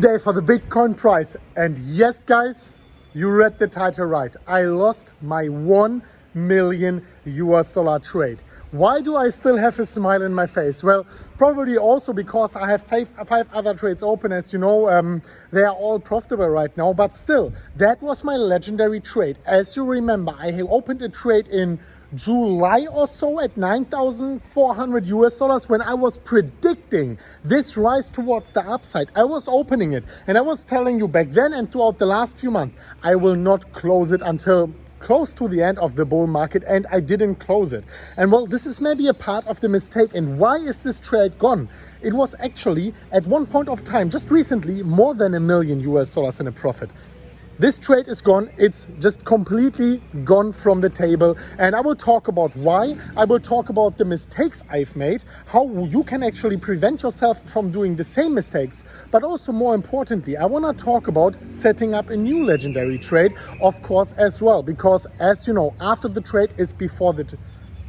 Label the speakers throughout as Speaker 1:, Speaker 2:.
Speaker 1: Today for the Bitcoin price. And yes, guys, you read the title right. I lost my 1 million US dollar trade. Why do I still have a smile in my face? Well, probably also because I have five other trades open. As you know, they are all profitable right now, but still, that was my legendary trade. As you remember, I opened a trade in July or so at 9,400 US dollars when I was predicting this rise towards the upside. I was opening it and I was telling you back then and throughout the last few months, I will not close it until close to the end of the bull market, and I didn't close it. And well, this is maybe a part of the mistake. And why is this trade gone? It was actually at one point of time, just recently, more than $1 million US dollars in a profit. This trade is gone. It's just completely gone from the table. And I will talk about why. I will talk about the mistakes I've made, how you can actually prevent yourself from doing the same mistakes. But also more importantly, I want to talk about setting up a new legendary trade, of course, as well. Because as you know, after the trade is before the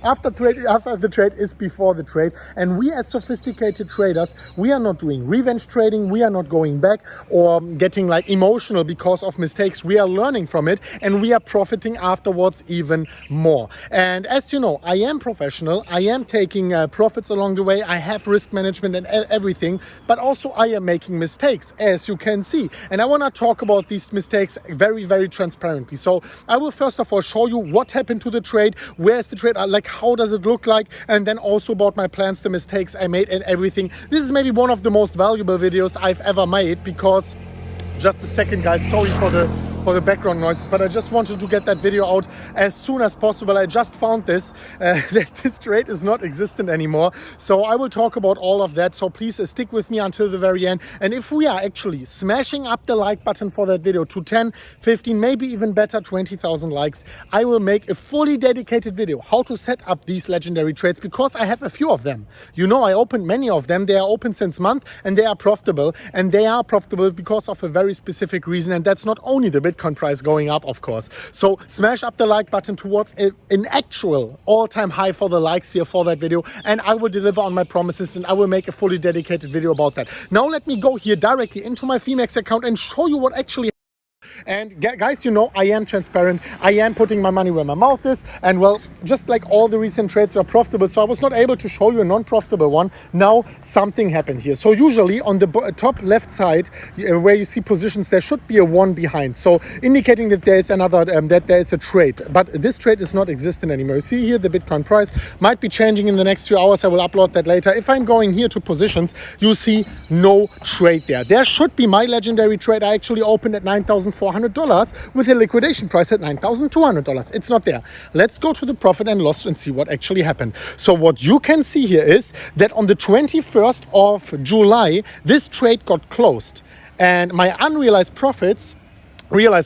Speaker 1: After the trade is before the trade. And we as sophisticated traders, we are not doing revenge trading. We are not going back or getting like emotional because of mistakes. We are learning from it and we are profiting afterwards even more. And as you know, I am professional. I am taking profits along the way. I have risk management and everything, but also I am making mistakes, as you can see. And I want to talk about these mistakes very, very transparently. So I will first of all show you what happened to the trade, where's the trade, like how does it look like, and then also about my plans, the mistakes I made and everything. This is maybe one of the most valuable videos I've ever made because, just a second guys, sorry for the background noises, but I just wanted to get that video out as soon as possible. I just found this, that this trade is not existent anymore. So I will talk about all of that. So please stick with me until the very end. And if we are actually smashing up the like button for that video to 10, 15, maybe even better, 20,000 likes, I will make a fully dedicated video how to set up these legendary trades, because I have a few of them. You know, I opened many of them. They are open since month and they are profitable, and they are profitable because of a very specific reason. And that's not only the Bitcoin price going up, of course. So smash up the like button towards an actual all-time high for the likes here for that video, and I will deliver on my promises and I will make a fully dedicated video about that. Now let me go here directly into my Phoenix account and show you what actually. And guys, you know, I am transparent. I am putting my money where my mouth is. And well, just like all the recent trades were profitable, so I was not able to show you a non-profitable one. Now something happened here. So usually on the top left side where you see positions, there should be a 1 behind, so indicating that there is another that there is a trade. But this trade is not existent anymore. You see here the Bitcoin price might be changing in the next few hours. I will upload that later. If I'm going here to positions, you see no trade there. There should be my legendary trade. I actually opened at $9,400 with a liquidation price at $9,200. It's not there. Let's go to the profit and loss and see what actually happened. So what you can see here is that on the 21st of July, this trade got closed, and my unrealized profits went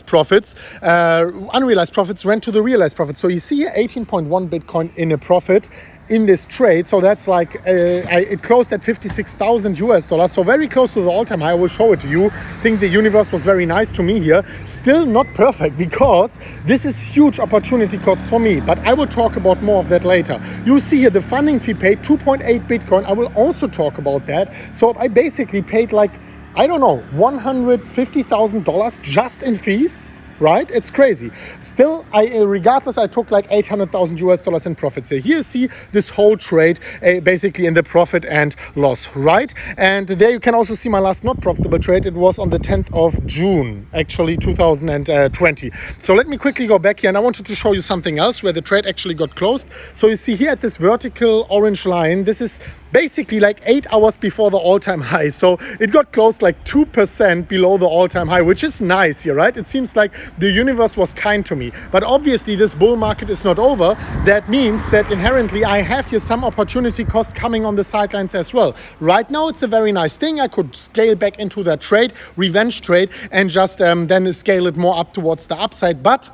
Speaker 1: to the realized profits. So you see here 18.1 Bitcoin in a profit in this trade. So that's like it closed at 56,000 US dollars, so very close to the all-time high. I will show it to you. I think the universe was very nice to me here. Still not perfect, because this is huge opportunity costs for me, but I will talk about more of that later. You see here the funding fee paid 2.8 Bitcoin. I will also talk about that. So I basically paid like, I don't know, $150,000 just in fees. Right? It's crazy. Still, regardless, I took like 800,000 US dollars in profits. So here you see this whole trade basically in the profit and loss, right? And there you can also see my last not profitable trade. It was on the 10th of June, actually 2020. So let me quickly go back here, and I wanted to show you something else where the trade actually got closed. So you see here at this vertical orange line, this is basically like 8 hours before the all-time high. So it got closed like 2% below the all-time high, which is nice here, right? It seems like the universe was kind to me. But obviously this bull market is not over. That means that inherently I have here some opportunity costs coming on the sidelines as well. Right now it's a very nice thing. I could scale back into that trade, revenge trade, and just then scale it more up towards the upside. But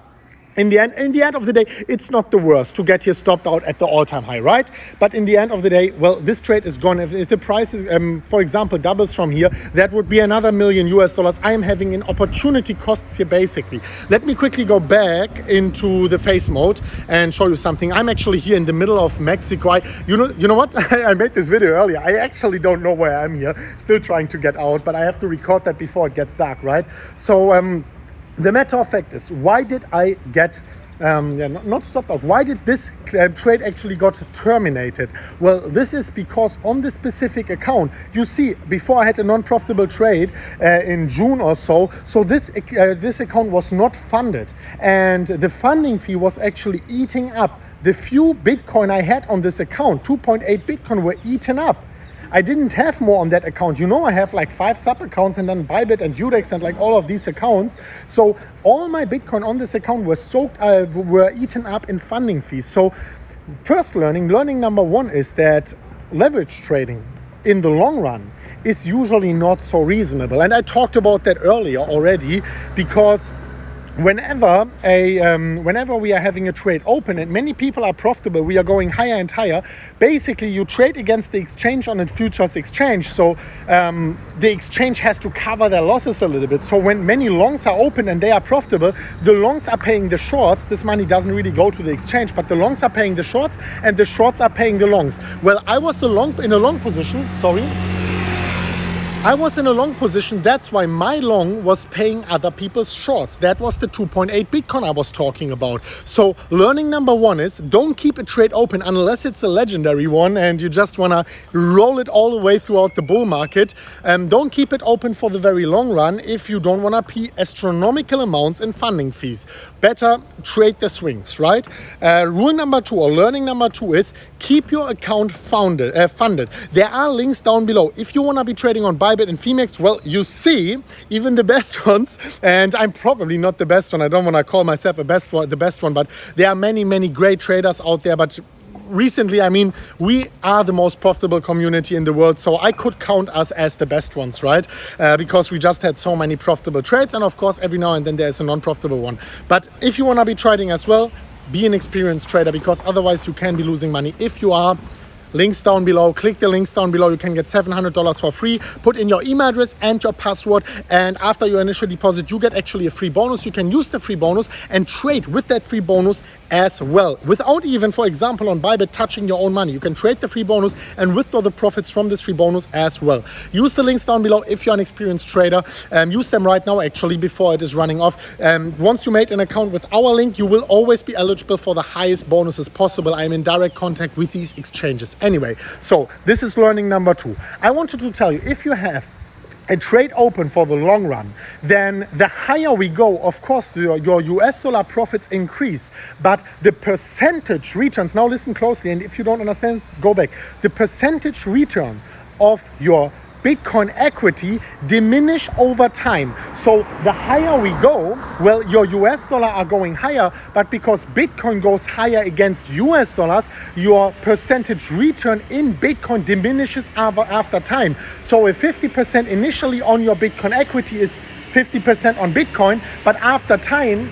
Speaker 1: in the end of the day, it's not the worst to get here stopped out at the all-time high, right? But in the end of the day, well, this trade is gone. If the price is, for example, doubles from here, that would be another $1 million. I am having an opportunity costs here, basically. Let me quickly go back into the face mode and show you something. I'm actually here in the middle of Mexico. You know what? I made this video earlier. I actually don't know where I'm here. Still trying to get out, but I have to record that before it gets dark, right? So, the matter of fact is, why did I get, not stopped out, why did this trade actually got terminated? Well, this is because on this specific account, you see, before I had a non-profitable trade in June or so, this account was not funded. And the funding fee was actually eating up the few Bitcoin I had on this account. 2.8 Bitcoin were eaten up. I didn't have more on that account. You know, I have like 5 sub accounts and then Bybit and Udex and like all of these accounts. So all my Bitcoin on this account were eaten up in funding fees. So first learning number 1 is that leverage trading in the long run is usually not so reasonable. And I talked about that earlier already, because whenever we are having a trade open and many people are profitable, we are going higher and higher. Basically, you trade against the exchange on a futures exchange. So the exchange has to cover their losses a little bit. So when many longs are open and they are profitable, the longs are paying the shorts. This money doesn't really go to the exchange, but the longs are paying the shorts and the shorts are paying the longs. Well, I was in a long position, that's why my long was paying other people's shorts. That was the 2.8 Bitcoin I was talking about. So learning number 1 is, don't keep a trade open unless it's a legendary one and you just want to roll it all the way throughout the bull market. Don't keep it open for the very long run if you don't want to pay astronomical amounts in funding fees. Better trade the swings, right? Rule number 2 or learning number 2 is, keep your account funded. There are links down below. If you want to be trading on Bybit and Phoenix, well, you see, even the best ones, and I'm probably not the best one. I don't want to call myself the best one, but there are many, many great traders out there. But recently, I mean, we are the most profitable community in the world, so I could count us as the best ones, right? Because we just had so many profitable trades, and of course, every now and then there's a non-profitable one. But if you want to be trading as well, be an experienced trader, because otherwise you can be losing money. If you are, links down below, click the links down below. You can get $700 for free. Put in your email address and your password, and after your initial deposit you get actually a free bonus. You can use the free bonus and trade with that free bonus as well, without even, for example, on Bybit touching your own money. You can trade the free bonus and withdraw the profits from this free bonus as well. Use the links down below if you're an experienced trader. Use them right now, actually, before it is running off. Once you made an account with our link, you will always be eligible for the highest bonuses possible. I'm in direct contact with these exchanges. Anyway, so this is learning number 2. I wanted to tell you, if you have a trade open for the long run, then the higher we go, of course, your US dollar profits increase, but the percentage returns, now listen closely, and if you don't understand, go back. The percentage return of your Bitcoin equity diminish over time. So the higher we go, well, your US dollar are going higher, but because Bitcoin goes higher against US dollars, your percentage return in Bitcoin diminishes after time. So a 50% initially on your Bitcoin equity is 50% on Bitcoin, but after time,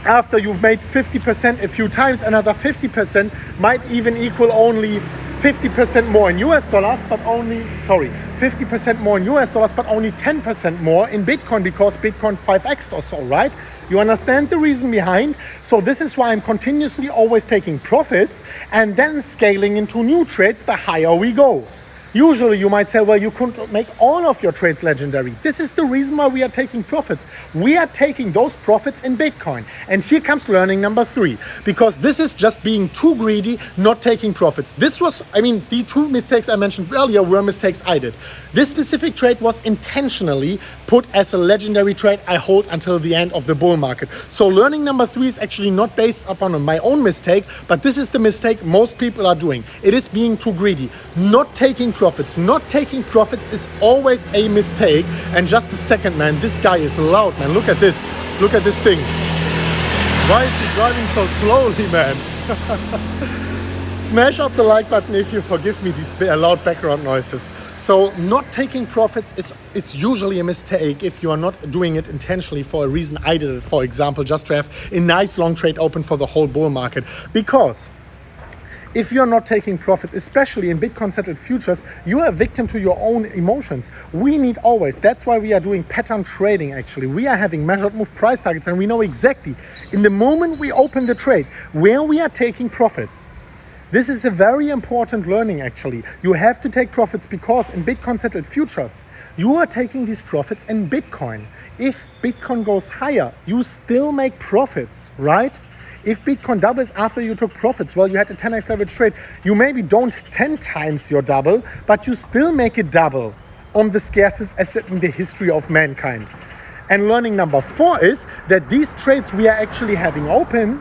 Speaker 1: after you've made 50% a few times, another 50% might even equal only 50% more in US dollars, but only, 50% more in US dollars, but only 10% more in Bitcoin, because Bitcoin 5x or so, right? You understand the reason behind? So this is why I'm continuously always taking profits and then scaling into new trades the higher we go. Usually you might say, well, you couldn't make all of your trades legendary. This is the reason why we are taking profits. We are taking those profits in Bitcoin. And here comes learning number 3, because this is just being too greedy, not taking profits. This was, the 2 mistakes I mentioned earlier were mistakes I did. This specific trade was intentionally put as a legendary trade I hold until the end of the bull market. So learning number 3 is actually not based upon my own mistake, but this is the mistake most people are doing. It is being too greedy, not taking profits. Not taking profits is always a mistake. And just a second, man, this guy is loud, man. Look at this thing. Why is he driving so slowly, man? Smash up the like button if you forgive me these loud background noises. So not taking profits is usually a mistake if you are not doing it intentionally for a reason. I did it, for example, just to have a nice long trade open for the whole bull market. Because if you're not taking profits, especially in Bitcoin settled futures, you are a victim to your own emotions. We need always, that's why we are doing pattern trading actually. We are having measured move price targets, and we know exactly in the moment we open the trade where we are taking profits. This is a very important learning actually. You have to take profits because in Bitcoin settled futures, you are taking these profits in Bitcoin. If Bitcoin goes higher, you still make profits, right? If Bitcoin doubles after you took profits, well, you had a 10x leverage trade. You maybe don't 10 times your double, but you still make it double on the scarcest asset in the history of mankind. And learning number 4 is that these trades we are actually having open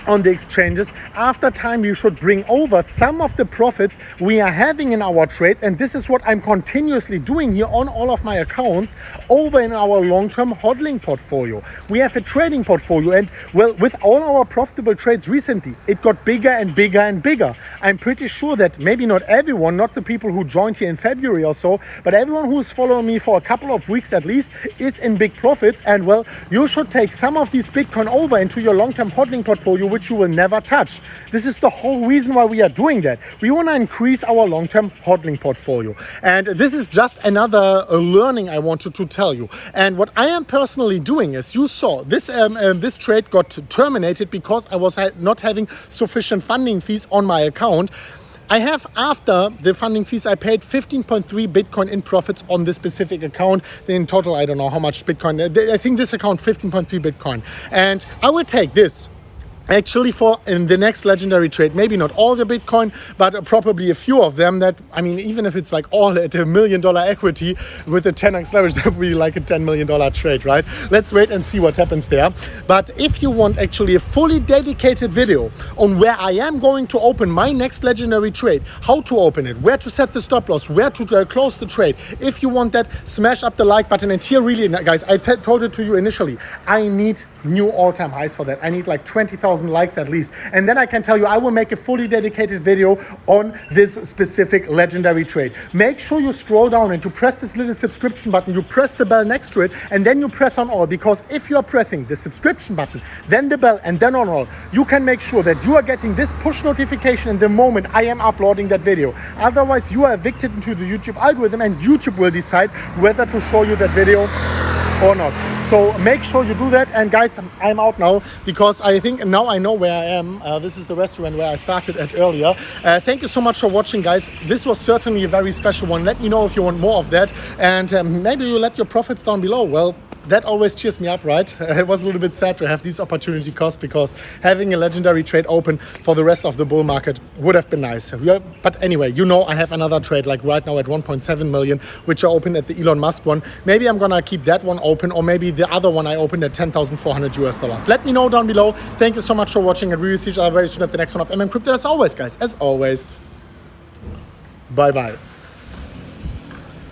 Speaker 1: on the exchanges, after time you should bring over some of the profits we are having in our trades, and this is what I'm continuously doing here on all of my accounts over in our long-term hodling portfolio. We have a trading portfolio, and well, with all our profitable trades recently, it got bigger and bigger and bigger. I'm pretty sure that maybe not everyone, not the people who joined here in February or so, but everyone who's following me for a couple of weeks at least is in big profits, and well, you should take some of these Bitcoin over into your long-term hodling portfolio, which you will never touch. This is the whole reason why we are doing that. We want to increase our long-term hodling portfolio. And this is just another learning I wanted to tell you. And what I am personally doing is, you saw this this trade got terminated because I was not having sufficient funding fees on my account. I have, after the funding fees, I paid 15.3 Bitcoin in profits on this specific account. In total, I don't know how much Bitcoin. I think this account 15.3 Bitcoin. And I will take this actually for in the next legendary trade, maybe not all the Bitcoin, but probably a few of them that, I mean, even if it's like all at $1 million equity with a 10x leverage, that would be like a $10 million trade, right? Let's wait and see what happens there. But if you want actually a fully dedicated video on where I am going to open my next legendary trade, how to open it, where to set the stop loss, where to close the trade, if you want that, smash up the like button. And here really, guys, I told it to you initially, I need new all-time highs for that. I need like 20,000 likes at least, and then I can tell you I will make a fully dedicated video on this specific legendary trade. Make sure you scroll down and you press this little subscription button, you press the bell next to it, and then you press on all, because if you are pressing the subscription button, then the bell, and then on all, you can make sure that you are getting this push notification in the moment I am uploading that video. Otherwise, you are evicted into the YouTube algorithm, and YouTube will decide whether to show you that video or not. So make sure you do that. And guys, I'm out now because I think now I know where I am. This is the restaurant where I started at earlier. Thank you so much for watching, guys. This was certainly a very special one. Let me know if you want more of that, and maybe you let your profits down below. Well, that always cheers me up, right? It was a little bit sad to have these opportunity costs, because having a legendary trade open for the rest of the bull market would have been nice. But anyway, you know, I have another trade like right now at 1.7 million, which I opened at the Elon Musk one. Maybe I'm gonna keep that one open, or maybe the other one I opened at $10,400. Let me know down below. Thank you so much for watching, and we will see each other very soon at the next one of MMCrypto. As always, guys, as always, bye-bye.